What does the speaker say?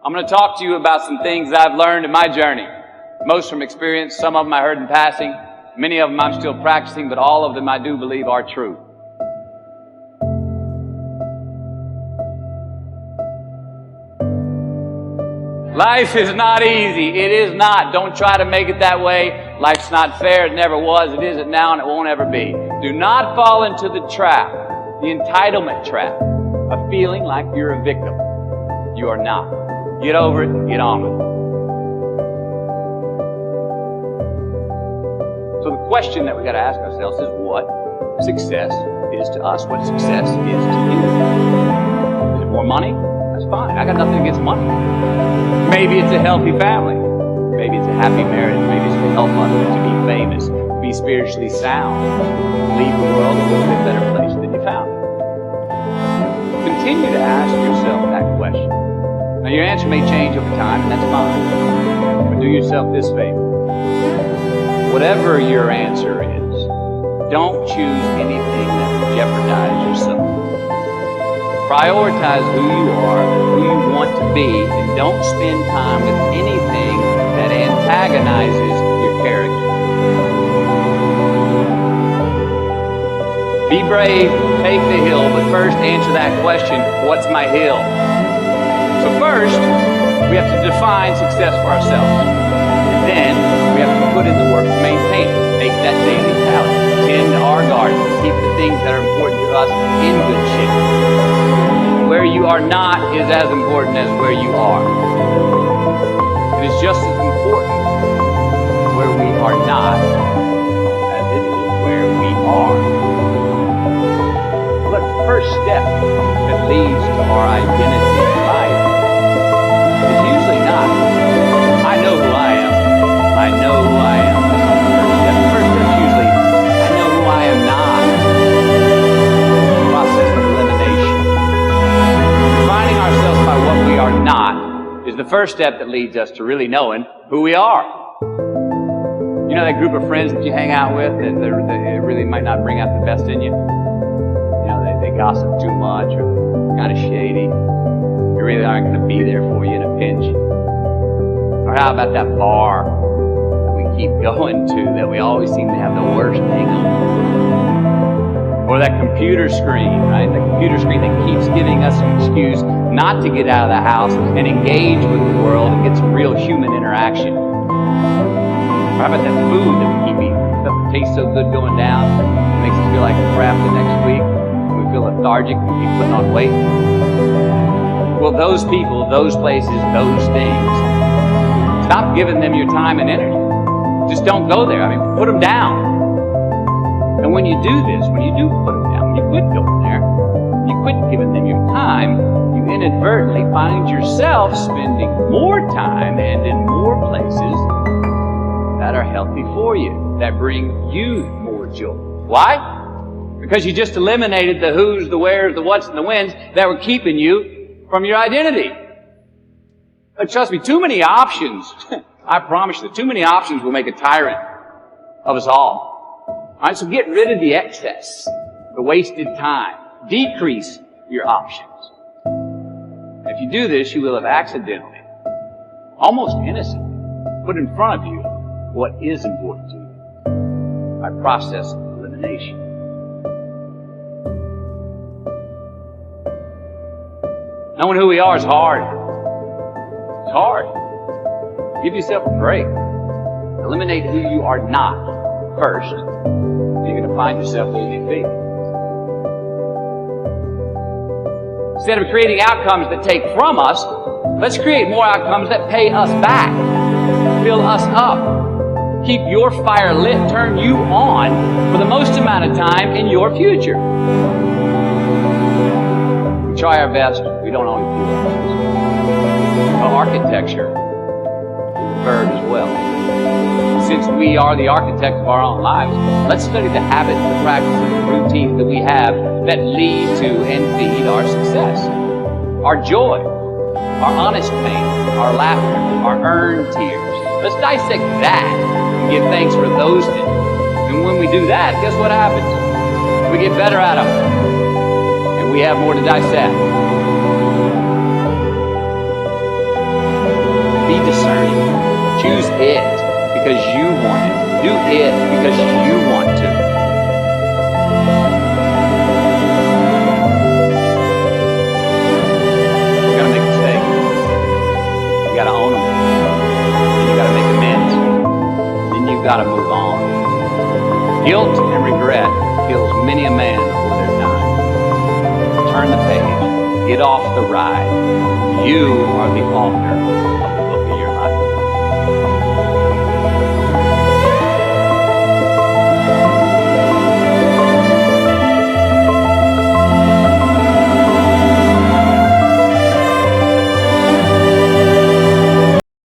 I'm going to talk to you about some things that I've learned in my journey. Most from experience, some of them I heard in passing, many of them I'm still practicing, but all of them I do believe are true. Life is not easy. It is not. Don't try to make it that way. Life's not fair. It never was. It isn't now, and it won't ever be. Do not fall into the trap, the entitlement trap, of feeling like you're a victim. You are not. Get over it and get on with it. So the question that we got to ask ourselves is what success is to us. What success is to you. Is it more money? That's fine. I got nothing against money. Maybe it's a healthy family. Maybe it's a happy marriage. Maybe it's to help others, to be famous, to be spiritually sound, leave the world a little bit better place than you found it. Continue to ask yourself that question. Now your answer may change over time, and that's fine. But do yourself this favor. Whatever your answer is, don't choose anything that will jeopardize yourself. Prioritize who you are, who you want to be, and don't spend time with anything that antagonizes your character. Be brave, take the hill, but first answer that question, what's my hill? So first, we have to define success for ourselves. And then, we have to put in the work to maintain it. Make that daily tally. Tend our garden. Keep the things that are important to us in good shape. Where you are not is as important as where you are. It is just as important where we are not as it is where we are. But the first step that leads to our identity in life is usually not, I know who I am. I know who I am. That's not the first step. The first step is usually, I know who I am not. The process of elimination. Defining ourselves by what we are not is the first step that leads us to really knowing who we are. You know that group of friends that you hang out with that really might not bring out the best in you? You know, they gossip too much or kind of shady. They really aren't going to be there for you in a pinch. Or how about that bar that we keep going to that we always seem to have the worst hang on? Or that computer screen, right? The computer screen that keeps giving us an excuse not to get out of the house and engage with the world and get some real human interaction. Or how about that food that we keep eating? Stuff that tastes so good going down, it makes us feel like crap the next week. We feel lethargic, we keep putting on weight. Well, those people, those places, those things, stop giving them your time and energy. Just don't go there. I mean, put them down. And when you do this, when you do put them down, when you quit going there, you quit giving them your time, you inadvertently find yourself spending more time and in more places that are healthy for you, that bring you more joy. Why? Because you just eliminated the who's, the where's, the what's, and the when's that were keeping you from your identity. But trust me, too many options, I promise you, too many options will make a tyrant of us all. Alright, so get rid of the excess, the wasted time. Decrease your options. And if you do this, you will have accidentally, almost innocently, put in front of you what is important to you by process of elimination. Knowing who we are is hard. It's hard. Give yourself a break. Eliminate who you are not first. You're going to find yourself where you be. Instead of creating outcomes that take from us, let's create more outcomes that pay us back, fill us up, keep your fire lit, turn you on for the most amount of time in your future. We try our best, we don't always do our best. Well, architecture is a verb as well. Since we are the architect of our own lives, let's study the habits, the practices, the routines that we have that lead to and feed our success. Our joy, our honest pain, our laughter, our earned tears. Let's dissect that and give thanks for those things. And when we do that, guess what happens? We get better at them. And we have more to dissect. because you want it. Do it because you want to. You gotta make mistakes. You gotta own them. Then you gotta make amends. Then you gotta move on. Guilt and regret kills many a man before they're done. Turn the page. Get off the ride. You are the author of